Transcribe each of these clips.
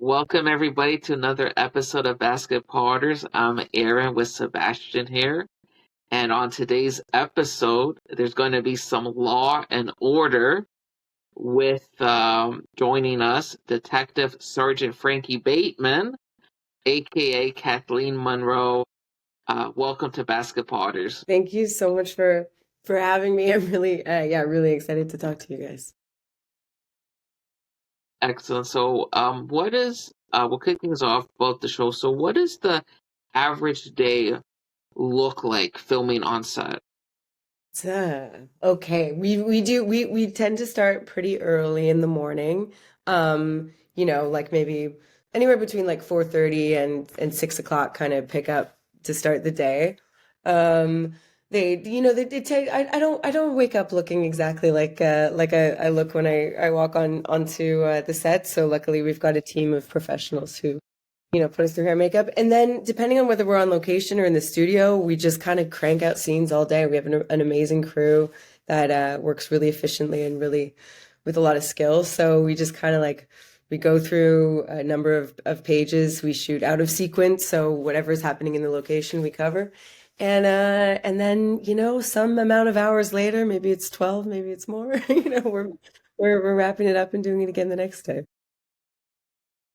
Welcome everybody to another episode of Basket Potters. I'm Aaron with Sebastian here. And on today's episode, there's going to be some law and order with joining us Detective Sergeant Frankie Bateman, aka Kathleen Munroe. Welcome to Basket Potters. Thank you so much for having me. I'm really really excited to talk to you guys. Excellent. So, we'll kick things off about the show. So, what does the average day look like filming on set? Okay. We tend to start pretty early in the morning. Like maybe anywhere between like 4:30 and 6 o'clock kind of pick up to start the day. Um they take I don't wake up looking exactly like I look when I walk onto the set. So luckily we've got a team of professionals who put us through hair and makeup. And then depending on whether we're on location or in the studio, we just kind of crank out scenes all day. We have an amazing crew that works really efficiently and really with a lot of skill. So we just kind of like we go through a number of pages. We shoot out of sequence, so whatever's happening in the location we cover. And then, some amount of hours later, maybe it's 12, maybe it's more, we're wrapping it up and doing it again the next day.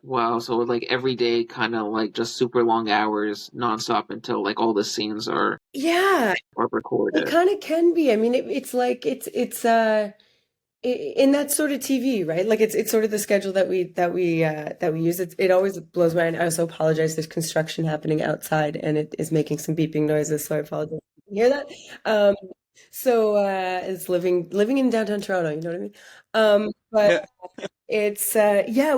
Wow, so like every day, kind of like just super long hours, nonstop until like all the scenes Yeah, are it recorded. kind of can be. I mean, it's like in that sort of TV, right? Like it's sort of the schedule that we use. It always blows my mind. I also apologize. There's construction happening outside, and it is making some beeping noises. So I apologize. You hear that? Um, it's living in downtown Toronto. You know what I mean? But Yeah. it's yeah,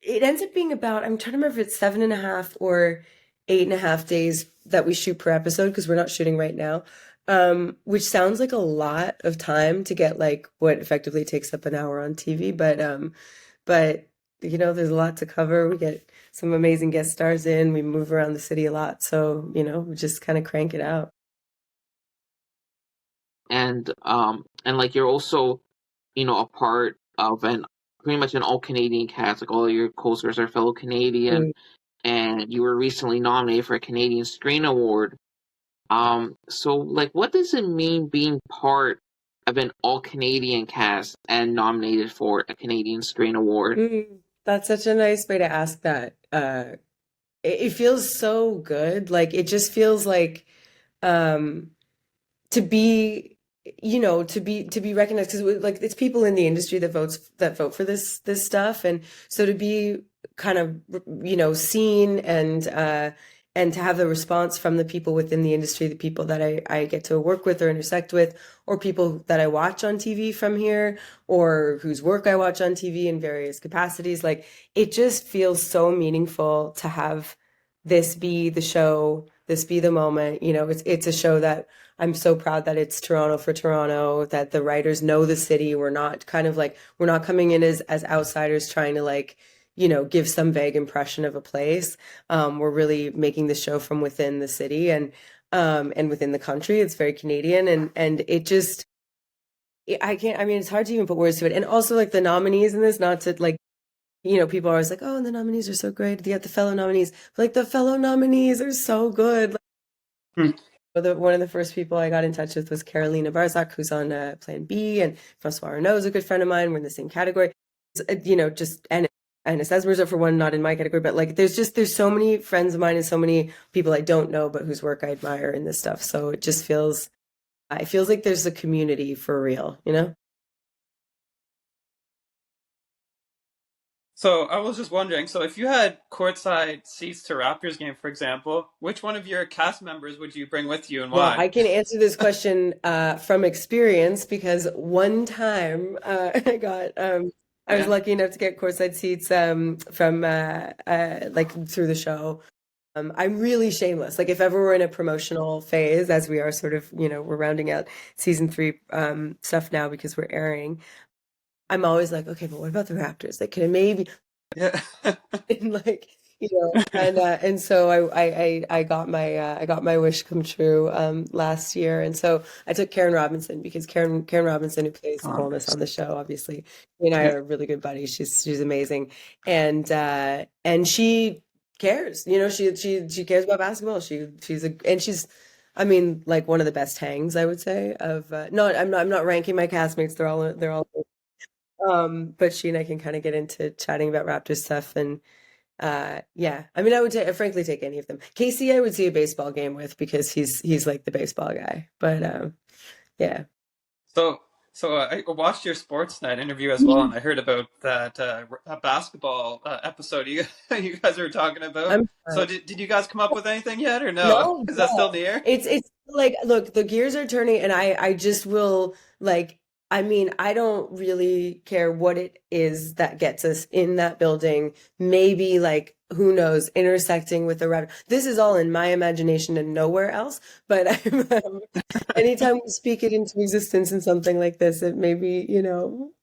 it ends up being about, I'm trying to remember if it's 7.5 or 8.5 days that we shoot per episode because we're not shooting right now. Which sounds like a lot of time to get like what effectively takes up an hour on TV, but there's a lot to cover. We get some amazing guest stars in, we move around the city a lot, so we just kind of crank it out. And like you're also, a part of an pretty much an all Canadian cast. Like all of your co-stars are fellow Canadian, Mm. and you were recently nominated for a Canadian Screen Award. So like, what does it mean being part of an all Canadian cast and nominated for a Canadian Screen Award? That's such a nice way to ask that. It feels so good. Like it just feels like um to be to be recognized because like it's people in the industry that vote for this stuff, and so to be kind of seen and to have the response from the people within the industry, the people that I get to work with or intersect with, or people that I watch on TV from here, or whose work I watch on TV in various capacities. Like it just feels so meaningful to have this be the show, this be the moment. It's a show that I'm so proud that it's Toronto for Toronto, that the writers know the city. We're not kind of like, we're not coming in as outsiders trying to like, give some vague impression of a place. We're really making the show from within the city and within the country. It's very Canadian, and it just I can't, I mean, it's hard to even put words to it. And also like the nominees in this, not to like, people are always like, oh, and the nominees are so great. You got the fellow nominees. But, like the fellow nominees are so good. Hmm. One of the first people I got in touch with was Carolina Barzak, who's on Plan B, and Francois Arnault is a good friend of mine. We're in the same category. Just and Esmeralda for one, not in my category, but like there's so many friends of mine and so many people I don't know but whose work I admire in this stuff. So it feels like there's a community for real, you know? So I was just wondering, so if you had courtside seats to Raptors game, for example, which one of your cast members would you bring with you and Well, why? I can answer this question from experience because one time I was Yeah. lucky enough to get courtside seats from like through the show. I'm really shameless. Like if ever we're in a promotional phase, as we are sort of, we're rounding out season three stuff now because we're airing. I'm always like, okay, but what about the Raptors? Like, can it maybe Yeah. and like And so I got my wish come true last year, and so I took Karen Robinson because Karen Robinson, who plays Oh, Wholeness on the show, obviously, she and I yeah. are really good buddies. She's amazing, and she cares. She cares about basketball. She's I mean, like one of the best hangs, I would say, of no, I'm not ranking my castmates. They're all but she and I can kind of get into chatting about Raptors stuff. And yeah, I mean, frankly take any of them. Casey, I would see a baseball game with because he's like the baseball guy. But yeah. So, I watched your Sports Night interview as well, and I heard about that basketball episode you you guys were talking about. I'm So, did you guys come up with anything yet, or no? No, Is that yeah. still in the air? It's like, look, the gears are turning, and I just will like, I mean, I don't really care what it is that gets us in that building. Maybe like, who knows, intersecting with the Raptor. This is all in my imagination and nowhere else. But anytime we speak it into existence in something like this, it maybe,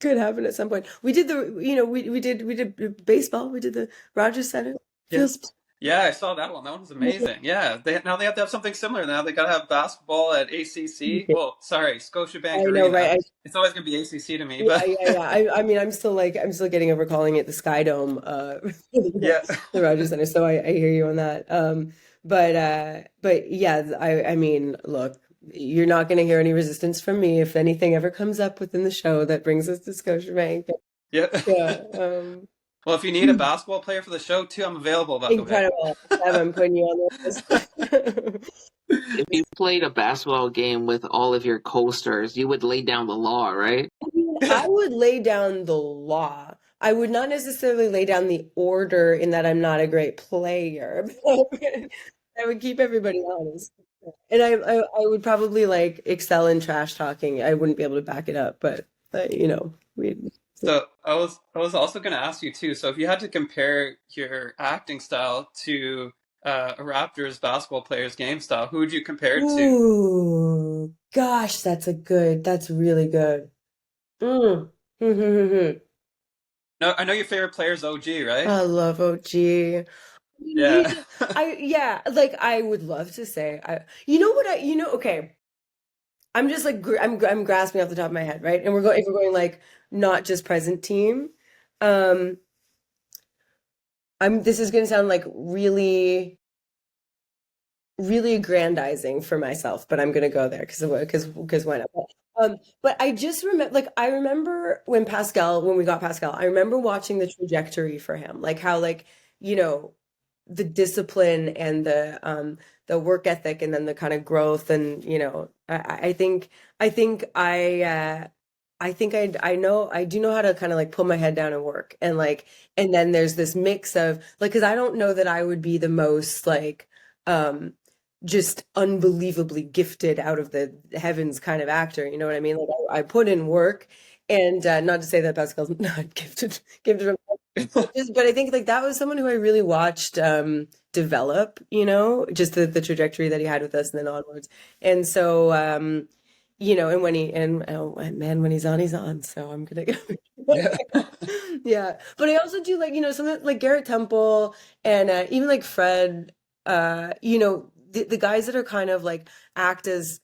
could happen at some point. We did we did baseball. We did the Rogers Center. Yeah. Feels Yeah, I saw that one. That one was amazing. Yeah, now they have to have something similar. Now they got to have basketball at ACC. Well, sorry, Scotiabank I know, Arena. right? It's always going to be ACC to me, Yeah, but yeah, yeah. I mean, I'm still getting over calling it the Sky Dome, yeah, the Rogers Center. So I hear you on that. But yeah, I mean, look, you're not going to hear any resistance from me if anything ever comes up within the show that brings us to Scotiabank. yeah. Yeah, Well, if you need a basketball player for the show too, I'm available. By the way. incredible. Sam, I'm putting you on the list. If you played a basketball game with all of your co-stars, you would lay down the law, right? I mean, I would lay down the law. I would not necessarily lay down the order in that I'm not a great player. I would keep everybody honest. And I would probably like excel in trash talking. I wouldn't be able to back it up, but we So I was also going to ask you too. So if you had to compare your acting style to a Raptors basketball player's game style, who would you compare it to? Ooh, gosh, that's really good. Mm. No, I know your favorite player is OG, right? I love OG. Yeah. Yeah, like I would love to say okay. I'm just like I'm grasping off the top of my head, right? And if we're going like not just present team. Um this is going to sound like really really aggrandizing for myself, but I'm going to go there because why not? But I just remember, like, I remember when we got Pascal, I remember watching the trajectory for him, like how, like, you know, the discipline and the work ethic, and then the kind of growth, and I do know how to kind of like pull my head down and work, and like, and then there's this mix of like, because I don't know that I would be the most like um just unbelievably gifted out of the heavens kind of actor, you know what I mean? Like I put in work, and not to say that Pascal's not gifted from but I think like that was someone who I really watched develop, just the trajectory that he had with us and then onwards. And so and oh man, when he's on, he's on. So I'm gonna go. Yeah. Yeah. But I also do like, something like Garrett Temple, and even like Fred, the guys that are kind of like act as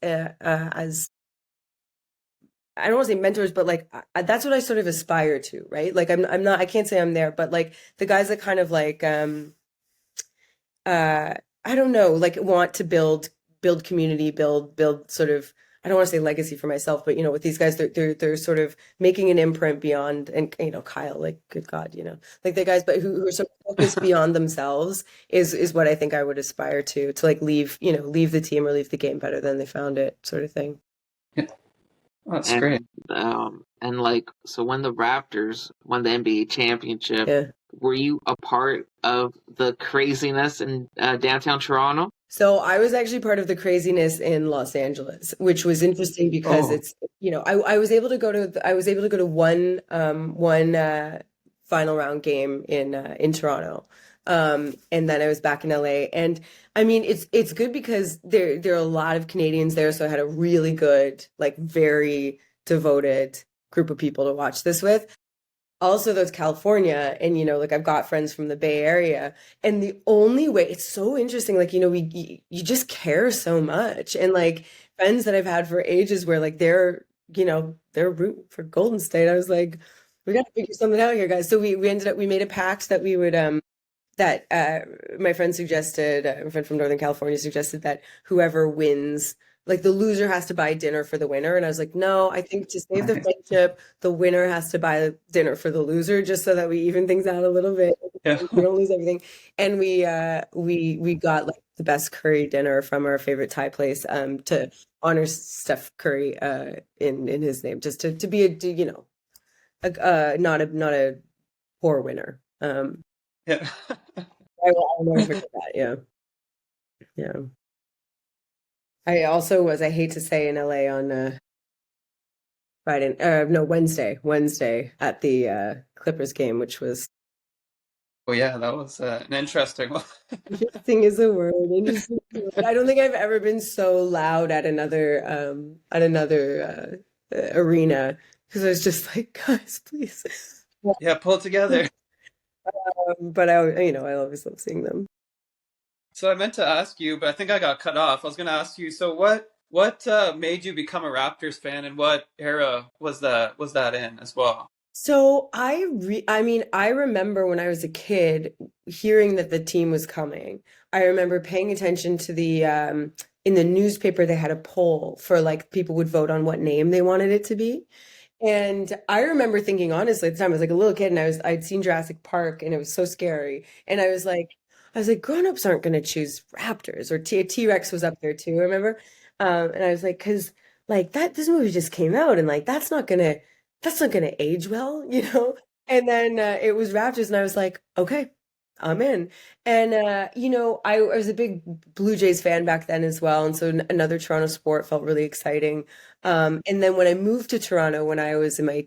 I don't want to say mentors, but like that's what I sort of aspire to, right? Like I'm not, I can't say I'm there, but like the guys that kind of like I don't know, like want to build community, build sort of, I don't want to say legacy for myself, but with these guys, they're sort of making an imprint beyond, and Kyle, like good God, like the guys, but who are sort of focused beyond themselves is what I think I would aspire to like leave the team or leave the game better than they found it, sort of thing. Yeah. Oh, that's And great. like, so when the Raptors won the NBA championship, Yeah. were you a part of the craziness in downtown Toronto? So I was actually part of the craziness in Los Angeles, which was interesting because Oh, it's, I was able to go to one final round game in Toronto. And then I was back in LA. And I mean, it's good because there are a lot of Canadians there, so I had a really good, like very devoted group of people to watch this with. also that's California, and like I've got friends from the Bay Area, and the only way it's so interesting, like you just care so much, and like friends that I've had for ages where like they're rooting for Golden State. I was like, we got to figure something out here, guys. So we ended up we made a pact that we would that my friend suggested, a friend from Northern California suggested that whoever wins, like the loser has to buy dinner for the winner. And I was like, no, I think to save the Nice. friendship, the winner has to buy dinner for the loser, just so that we even things out a little bit. Yeah. We don't lose everything. And we got like the best curry dinner from our favorite Thai place to honor Steph Curry in his name, just to be not a poor winner. Yeah. I'll never forget that. Yeah. Yeah. I also was, I hate to say, in LA on Friday, no, Wednesday at the Clippers game, which was Oh yeah, that was an interesting one. interesting is a word. Interesting is a word. I don't think I've ever been so loud at another arena because I was just like, guys, please. Yeah, pull it together. But I always love seeing them. So I meant to ask you, but I think I got cut off. I was going to ask you, so what made you become a Raptors fan, and what era was that in as well? So I mean, I remember when I was a kid hearing that the team was coming. I remember paying attention to the in the newspaper they had a poll for like people would vote on what name they wanted it to be. And I remember thinking honestly at the time I was like a little kid and I'd seen Jurassic Park and it was so scary. And I was like grown-ups aren't going to choose Raptors or T-Rex was up there too, remember? And I was like cuz like that this movie just came out and like that's not gonna age well, you know? And then it was Raptors, and I was like, okay, I'm in. And I was a big Blue Jays fan back then as well, and so another Toronto sport felt really exciting. And then when I moved to Toronto when I was in my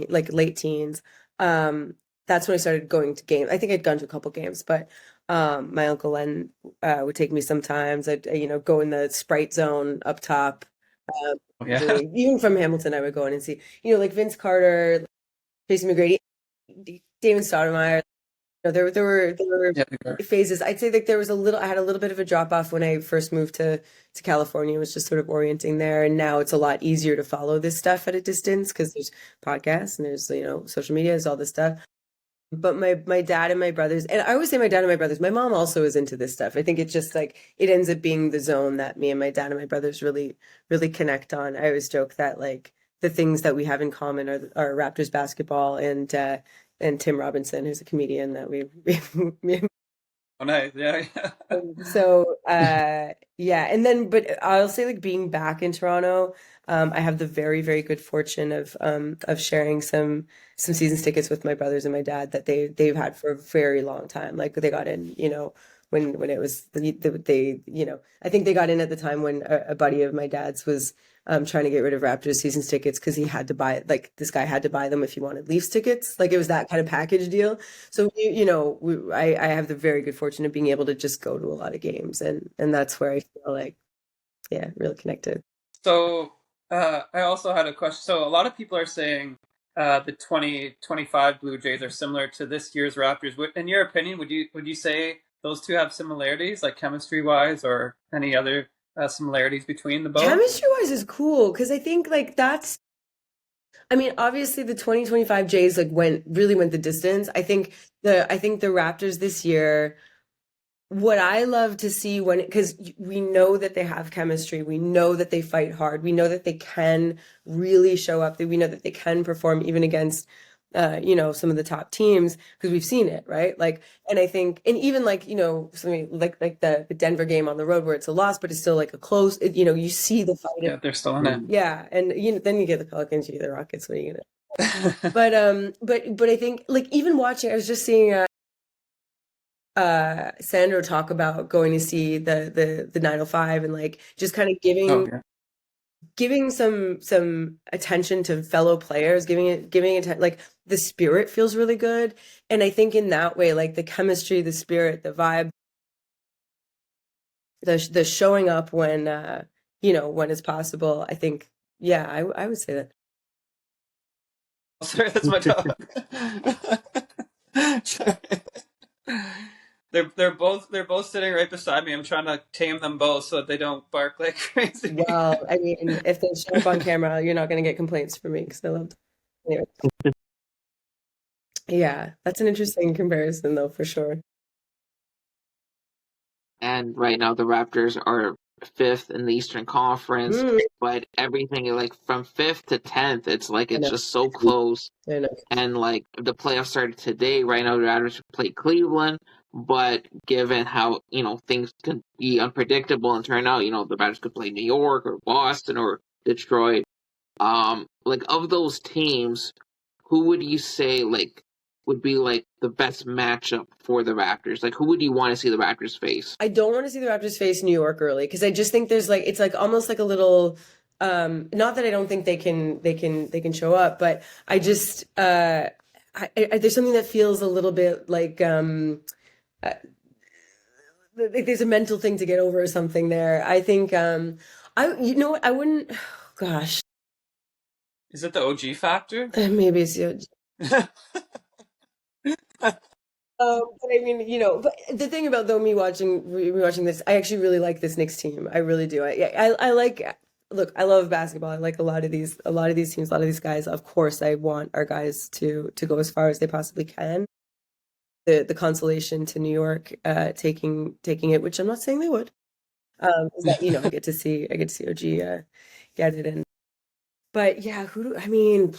like late teens, that's when I started going to games. I think I'd gone to a couple games, but my uncle Len would take me sometimes. I'd go in the Sprite zone up top. Um, Oh, yeah. Even from Hamilton, I would go in and see, like Vince Carter, Tracy McGrady, Damon Stoudemire. There were Yeah, they were. phases. I'd say that I had a little bit of a drop off when I first moved to California. It was just sort of orienting there, and now it's a lot easier to follow this stuff at a distance because there's podcasts and there's social media, there's all this stuff. But my dad and my brothers, and I always say my dad and my brothers, my mom also is into this stuff. I think it's just like it ends up being the zone that me and my dad and my brothers really, really connect on. I always joke that like the things that we have in common are Raptors basketball and Tim Robinson, who's a comedian that we Oh, nice. Yeah, yeah. so yeah, and then but I'll say like being back in Toronto, I have the very, very good fortune of sharing some seasons tickets with my brothers and my dad that they've had for a very long time. Like they got in, when it was they, I think they got in at the time when a buddy of my dad's was trying to get rid of Raptors seasons tickets because he had to buy like this guy had to buy them if he wanted Leafs tickets. Like it was that kind of package deal. So I have the very good fortune of being able to just go to a lot of games, and that's where I feel like yeah, really connected. So I also had a question. So a lot of people are saying the 2025 Blue Jays are similar to this year's Raptors. In your opinion, would you say those two have similarities, like chemistry wise, or any other similarities between the both? Chemistry wise is cool because I think like I mean, obviously the 2025 Jays like went the distance. I think the Raptors this year, what I love to see because we know that they have chemistry, we know that they fight hard, we know that they can really show up, that we know that they can perform even against some of the top teams because we've seen it, right? Like, and I think, and even like, something like the Denver game on the road where it's a loss, but it's still like a close, you see the fight. Yeah, they're still in it. Yeah, and then you get the Pelicans, you get the Rockets. What are you gonna? But I think like even watching, I was just seeing Sandro talk about going to see the 905 and like just kind of Oh yeah. giving some attention to fellow players, giving attention, like the spirit feels really good, and I think in that way, like the chemistry, the spirit, the vibe, the showing up when it's possible. I think, yeah, I would say that. sorry, that's my dog. They're both sitting right beside me. I'm trying to tame them both so that they don't bark like crazy. Well, I mean, if they show up on camera, you're not going to get complaints from me because I love them. Anyway. Yeah, that's an interesting comparison, though, for sure. And right now the Raptors are fifth in the Eastern Conference, Mm, but everything like from fifth to 10th, it's like I it's know. just so close. I know. And like the playoffs started today, right now the Raptors play Cleveland, but given how things can be unpredictable and turn out, the Raptors could play New York or Boston or Detroit. Like of those teams, who would you say like would be like the best matchup for the Raptors? Like who would you want to see the Raptors face? I don't want to see the Raptors face New York early because I just think there's like it's like almost like a little not that I don't think they can show up, but I just there's something that feels a little bit like there's a mental thing to get over or something there. I think I you know what I wouldn't gosh Is it the OG factor? maybe it's but I mean, but the thing about though me watching this, I actually really like this Knicks team. I really do. I like. Look, I love basketball. I like a lot of these teams, a lot of these guys. Of course, I want our guys to go as far as they possibly can. The consolation to New York, taking it, which I'm not saying they would. Is that I get to see OG get it in. But yeah, I mean,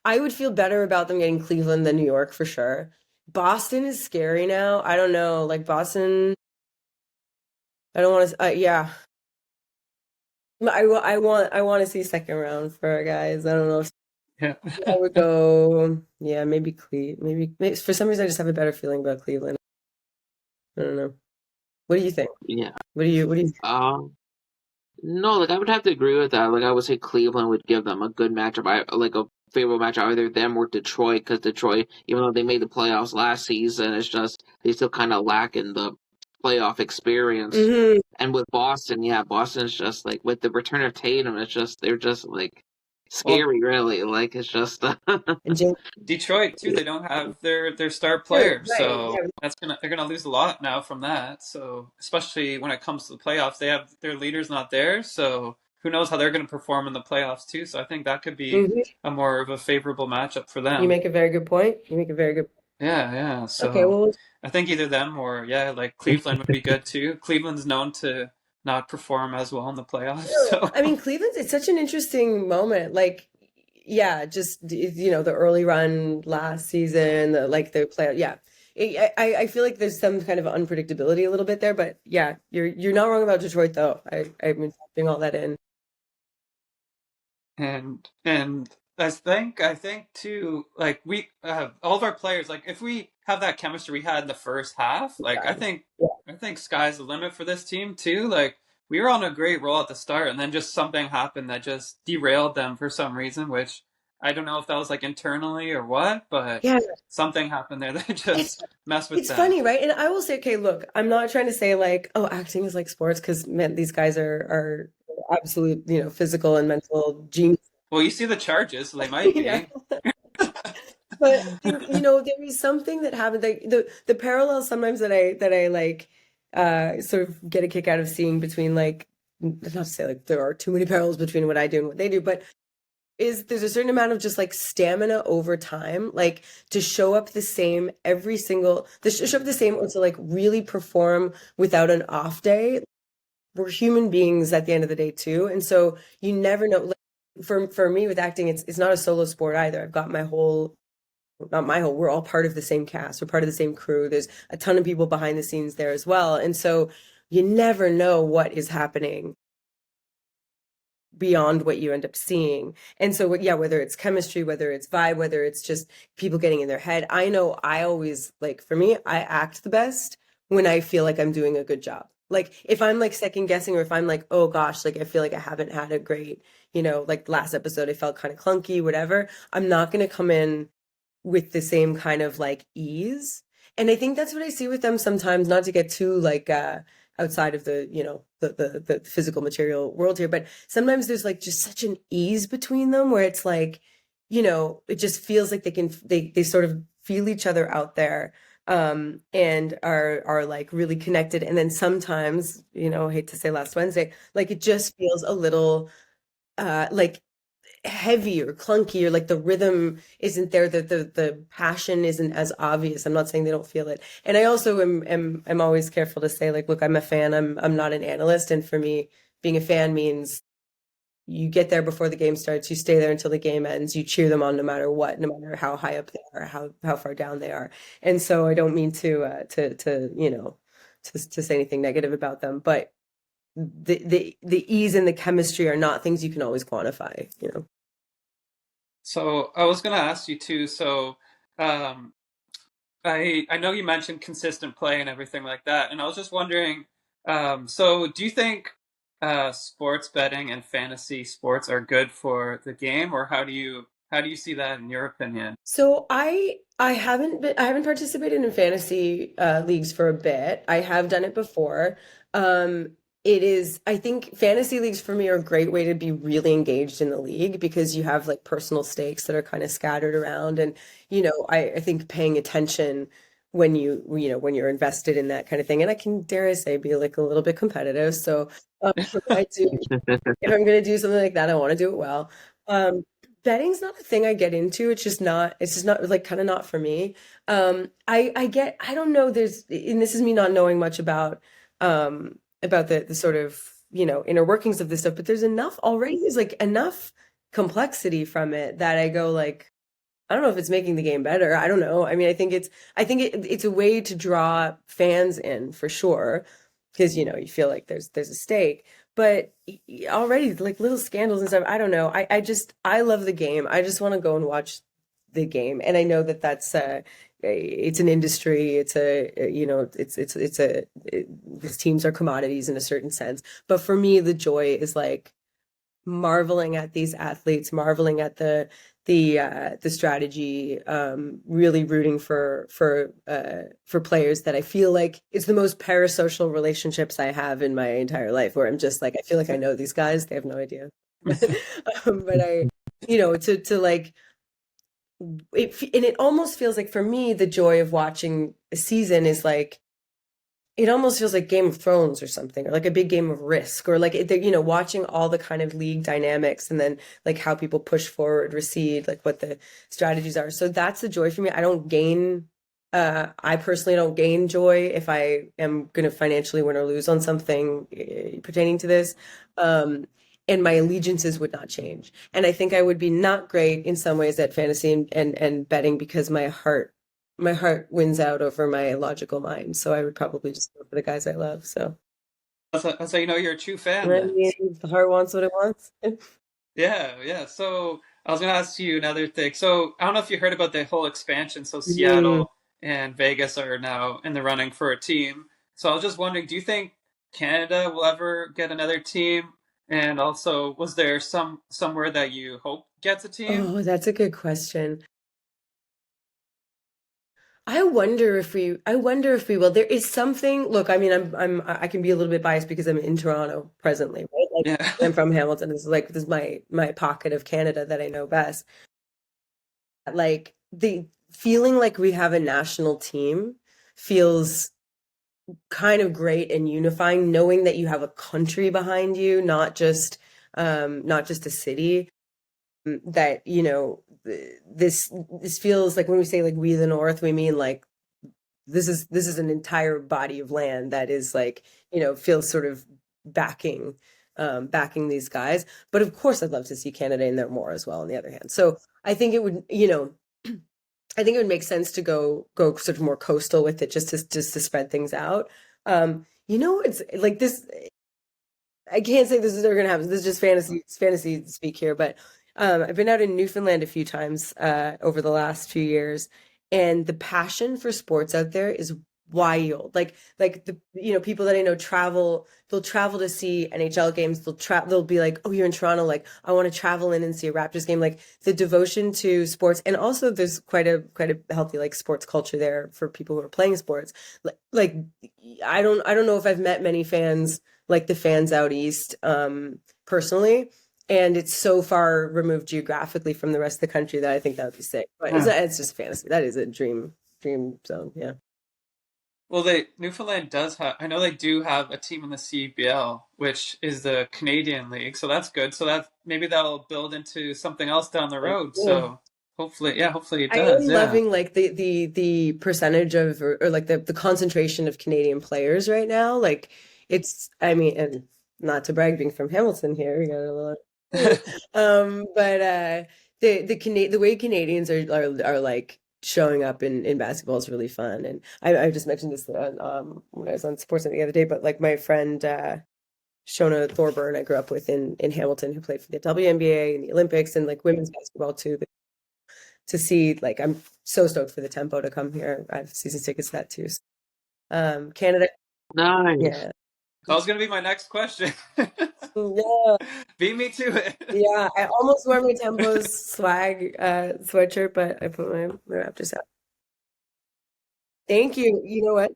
I would feel better about them getting Cleveland than New York for sure. Boston is scary now. I don't know. Like Boston, I don't want to. Yeah, I want to see second round for our guys. I don't know. Yeah. I would go. Yeah, maybe maybe for some reason I just have a better feeling about Cleveland. I don't know. What do you think? Yeah. What do you? No, like I would have to agree with that. Like I would say Cleveland would give them a good matchup. Like a favorable matchup, either them or Detroit, because Detroit, even though they made the playoffs last season, it's just they still kind of lack in the playoff experience. Mhm. And with Boston, yeah, Boston's just like with the return of Tatum, it's just they're just like Well, scary, really. Like it's just And James, Detroit too. They don't have their star sure, player, right? so Yeah, they're gonna lose a lot now from that. So especially when it comes to the playoffs, they have their leaders not there. So who knows how they're gonna perform in the playoffs too. So I think that could be mhm. a more of a favorable matchup for You them. make a very good point. You make a very good. Yeah. Okay, So well, I think either them or yeah, like Cleveland would be good too. Cleveland's known to not perform as well in the playoffs. true. So I mean, Cleveland's it's such an interesting moment. Like, yeah, just the early run last season, the play. Yeah, I feel like there's some kind of unpredictability a little bit there, but yeah, you're not wrong about Detroit though. I've been factoring all that in. and I think too, like we all of our players, like if we have that chemistry we had in the first half, like I Yeah, think yeah. I think sky's the limit for this team too. Like we were on a great roll at the start, and then just something happened that just derailed them for some reason, which I don't know if that was like internally or what, but Yeah, something happened there that it's just messed with it's them. funny, right? And I will say, okay, look, I'm not trying to say like, oh, acting is like sports because man, these guys are absolute, physical and mental genius. Well, you see the charges, so they might Yeah. be. But I think, there is something that happened like the parallel sometimes that I like sort of get a kick out of seeing between like not to say like there are too many parallels between what I do and what they do, but there's a certain amount of just like stamina over time, like to show up the same to show up the same or to like really perform without an off day. We're human beings at the end of the day too. And so you never know. Like, for me with acting, it's not a solo sport either. I've got my whole not my whole, we're all part of the same cast. We're part of the same crew. There's a ton of people behind the scenes there as well. And so you never know what is happening beyond what you end up seeing. And so, yeah, whether it's chemistry, whether it's vibe, whether it's just people getting in their head, I know I always, like, for me, I act the best when I feel like I'm doing a good job. Like, if I'm like second guessing or if I'm like, oh gosh, like I feel like I haven't had a great, like last episode, I felt kind of clunky, whatever, I'm not going to come in with the same kind of like ease. And I think that's what I see with them sometimes, not to get too like outside of the, the physical material world here, but sometimes there's like just such an ease between them where it's like, it just feels like they sort of feel each other out there, and are like really connected. And then sometimes, I hate to say last Wednesday, like it just feels a little like heavy or clunky, or like the rhythm isn't there, the passion isn't as obvious. I'm not saying they don't feel it. And I also am always careful to say, like, look, I'm a fan. I'm not an analyst. And for me, being a fan means you get there before the game starts, you stay there until the game ends, you cheer them on no matter what, no matter how high up they are, how far down they are. And so I don't mean to say anything negative about them, but the ease and the chemistry are not things you can always quantify. So I was going to ask you too. So um, I know you mentioned consistent play and everything like that, and I was just wondering. So do you think sports betting and fantasy sports are good for the game, or how do you see that in your opinion? So I haven't participated in fantasy leagues for a bit. I have done it before. I think fantasy leagues for me are a great way to be really engaged in the league, because you have like personal stakes that are kind of scattered around. And I think paying attention when you're invested in that kind of thing, and I can, dare I say, be like a little bit competitive. So I do if I'm gonna do something like that, I want to do it well. Um, Betting's not a thing I get into. It's just not like, kind of not for me. I don't know, and this is me not knowing much about the sort of, inner workings of this stuff, but there's like enough complexity from it that I go like, I don't know if it's making the game better. I don't know. I mean, I think it's a way to draw fans in for sure, because you feel like there's a stake. But already, like, little scandals and stuff, I don't know. I love the game. I just want to go and watch the game. And I know that it's an industry. It's a you know it's a these teams are commodities in a certain sense. But for me, the joy is like marveling at these athletes, marveling at the strategy, really rooting for players that I feel like it's the most parasocial relationships I have in my entire life, where I'm just like, I feel like I know these guys, they have no idea. But to like and it almost feels like, for me, the joy of watching a season is like, it almost feels like Game of Thrones or something, or like a big game of Risk, or like watching all the kind of league dynamics, and then like how people push forward, recede, like what the strategies are. So that's the joy for me. I personally don't gain joy if I am going to financially win or lose on something pertaining to this. And my allegiances would not change. And I think I would be not great in some ways at fantasy and betting, because my heart wins out over my logical mind. So I would probably just go for the guys I love. So That's how you know you're a true fan I then. mean, the heart wants what it wants. Yeah, yeah. So I was gonna ask you another thing. So I don't know if you heard about the whole expansion. So Mm. Seattle and Vegas are now in the running for a team. So I was just wondering, do you think Canada will ever get another team? And also, was there somewhere that you hope gets a team? Oh, that's a good question. I wonder if we will. There is something. Look, I mean, I can be a little bit biased because I'm in Toronto presently, right? Like, Yeah. I'm from Hamilton. This is my pocket of Canada that I know best. Like, the feeling like we have a national team feels kind of great and unifying, knowing that you have a country behind you, not just a city. That this feels like, when we say like we the North, we mean like this is an entire body of land that is like, feels sort of backing these guys. But of course, I'd love to see Canada in there more as well, on the other hand. So I think it would, I think it would make sense to go sort of more coastal with it, just to spread things out. It's like this. I can't say this is ever gonna happen. This is just fantasy speak here, but I've been out in Newfoundland a few times over the last few years, and the passion for sports out there is wild. Like the people that I know travel. They'll travel to see NHL games. They'll be like, "Oh, you're in Toronto. Like, I want to travel in and see a Raptors game." Like, the devotion to sports, and also there's quite a healthy like sports culture there for people who are playing sports. Like, I don't know if I've met many fans like the fans out east, personally. and it's so far removed geographically from the rest of the country that I think that would be sick. But it's just fantasy. That is a dream zone. Yeah. Well, Newfoundland does have. I know they do have a team in the CBL, which is the Canadian League. So that's good. So that maybe that'll build into something else down the road. Yeah. So hopefully it I does. am Yeah. loving like the percentage of or like the concentration of Canadian players right now. Like it's I mean, and not to brag being from Hamilton here, we got a little but the way Canadians are like showing up in basketball is really fun. And I just mentioned this when I was on Sportsnet the other day, but like my friend Shona Thorburn I grew up with in Hamilton, who played for the WNBA and the Olympics and like women's basketball too. To see, like, I'm so stoked for the Tempo to come here. I have season tickets to that too. So, Canada, Nice. yeah. That was going to be my next question. Yeah, Beat me to it. yeah. I almost wore my Tempo's swag sweatshirt, but I put my Raptors hat. Thank you. You know what?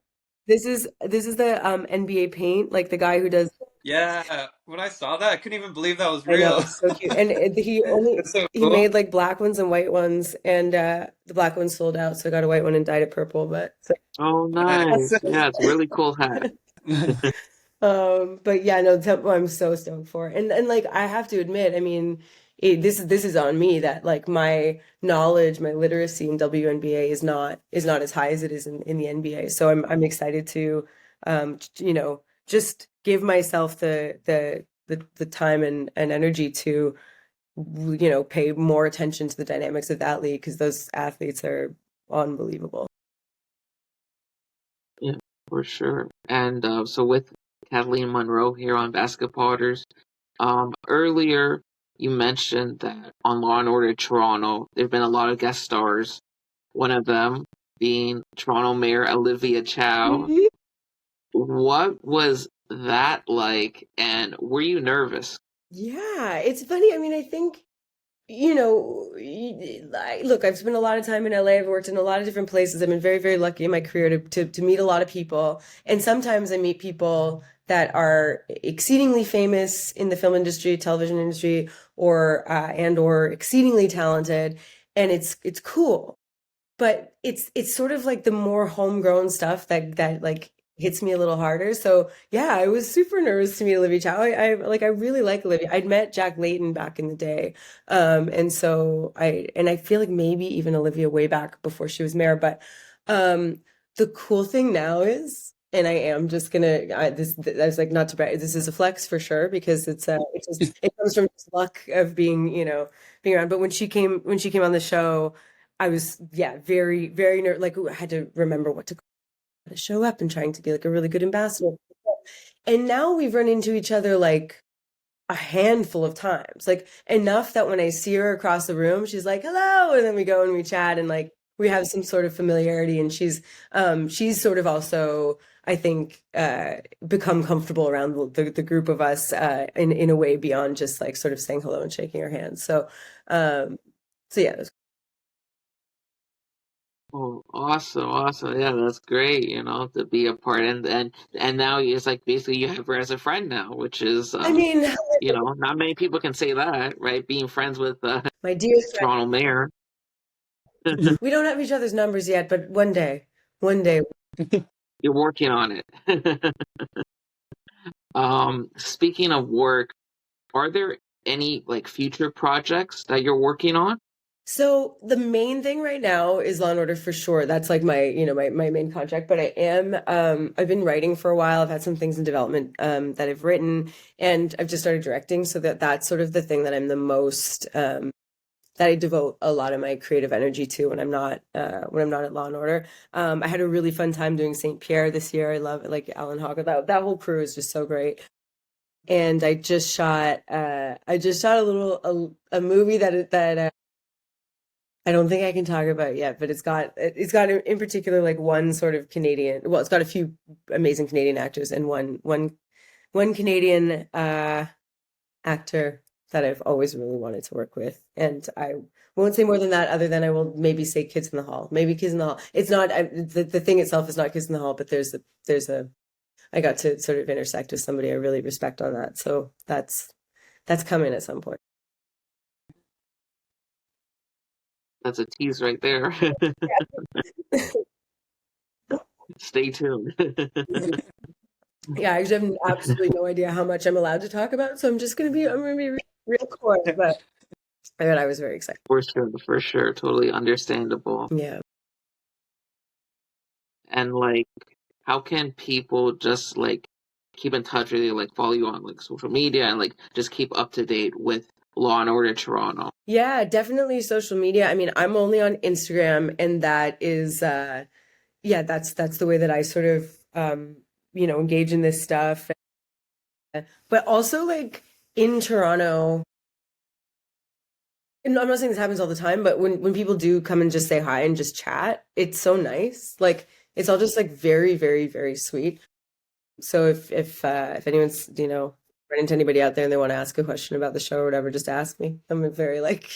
This is the NBA paint, like the guy who does. Yeah. When I saw that, I couldn't even believe that was I know, real. it's so cute. And It's so he cool. made like black ones and white ones, and the black ones sold out, so I got a white one and dyed it purple. But so, Oh, nice. Yeah, it's a really cool hat. but yeah, no, Temple I'm so stoked for. And like I have to admit, I mean, this is on me that like my knowledge, my literacy in WNBA is not as high as it is in the NBA. So I'm excited to just give myself the time and energy to pay more attention to the dynamics of that league because those athletes are unbelievable. Yeah, for sure. And so with Kathleen Munroe here on Basketball Orders, earlier you mentioned that on Law and Order Toronto, there have been a lot of guest stars. One of them being Toronto Mayor Olivia Chow. Mhm. What was that like, and were you nervous? Yeah, it's funny. I mean, I think look, I've spent a lot of time in LA. I've worked in a lot of different places. I've been very, very lucky in my career to meet a lot of people. And sometimes I meet people that are exceedingly famous in the film industry, television industry, or exceedingly talented, and it's cool. But it's sort of like the more homegrown stuff that like hits me a little harder. So yeah, I was super nervous to meet Olivia Chow. I really like Olivia. I'd met Jack Layton back in the day. And I feel like maybe even Olivia way back before she was mayor. But the cool thing now is, and I am just gonna I was like, not to brag, this is a flex for sure because it comes from just luck of being around. But when she came on the show, I was, yeah, very, very like I had to remember what to show up and trying to be like a really good ambassador. And now we've run into each other like a handful of times, like enough that when I see her across the room, she's like, hello. And then we go and we chat and like we have some sort of familiarity. And she's sort of also, I think, become comfortable around the group of us in a way beyond just like sort of saying hello and shaking our hands. So yeah, Oh, awesome, awesome. Yeah, that's great, to be a part. And now it's like basically you have her as a friend now, which is I mean, not many people can say that, right? Being friends with my dear friend, Toronto Mayor. we don't have each other's numbers yet, but one day. You're working on it. Speaking of work, are there any like future projects that you're working on? So the main thing right now is Law and Order for sure. That's like my main contract. But I've been writing for a while. I've had some things in development that I've written, and I've just started directing. So that's sort of the thing that I'm the most that I devote a lot of my creative energy to when I'm not at Law and Order. I had a really fun time doing St. Pierre this year. I love it, like Alan Hoggle. That whole crew is just so great. And I just shot a movie that I don't think I can talk about yet, but it's got in particular like one sort of Canadian. Well, it's got a few amazing Canadian actors and one Canadian actor that I've always really wanted to work with. And I won't say more than that, other than I will maybe say Kids in the Hall. Maybe Kids in the Hall. It's not the thing itself is not Kids in the Hall, but there's a I got to sort of intersect with somebody I really respect on that. So that's coming at some point. That's a tease right there. Stay tuned. Yeah, I actually have absolutely no idea how much I'm allowed to talk about, so I'm gonna be real quick, but I was very excited. For sure. Totally understandable. Yeah. And like, how can people just like keep in touch with you, like follow you on like social media and like just keep up to date with Law and Order Toronto? Yeah, definitely social media. I mean, I'm only on Instagram, and that is yeah, that's the way that I sort of engage in this stuff. But also like in Toronto, and I'm not saying this happens all the time, but when people do come and just say hi and just chat, it's so nice. Like it's all just like very, very, very sweet. So if anyone's, run into anybody out there and they want to ask a question about the show or whatever, just ask me. I'm very like,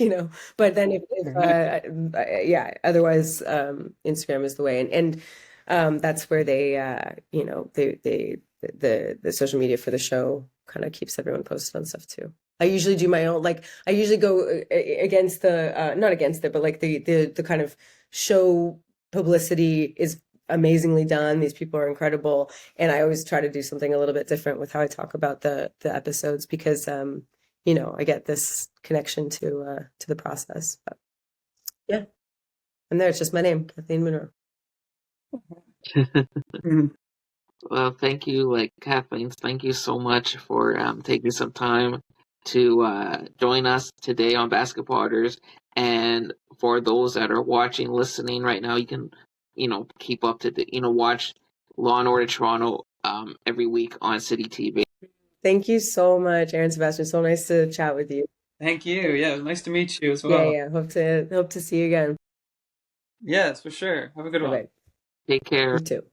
but then yeah, otherwise Instagram is the way. And that's where they the social media for the show kind of keeps everyone posted on stuff too. I usually do my own, like I usually go against the not against it, but like the kind of show publicity is amazingly done. These people are incredible, and I always try to do something a little bit different with how I talk about the episodes because I get this connection to the process. But yeah, and there it's just my name, Kathleen Munroe. Well, thank you, like Kathleen. Thank you so much for taking some time to join us today on Basketball Orders. And for those that are watching, listening right now, you can, keep up to the, watch Law and Order Toronto every week on City TV. Thank you so much, Aaron Sebastian. So nice to chat with you. Thank you. Yeah, nice to meet you as well. Yeah. Hope to see you again. Yes, for sure. Have a good one. Take care. You too.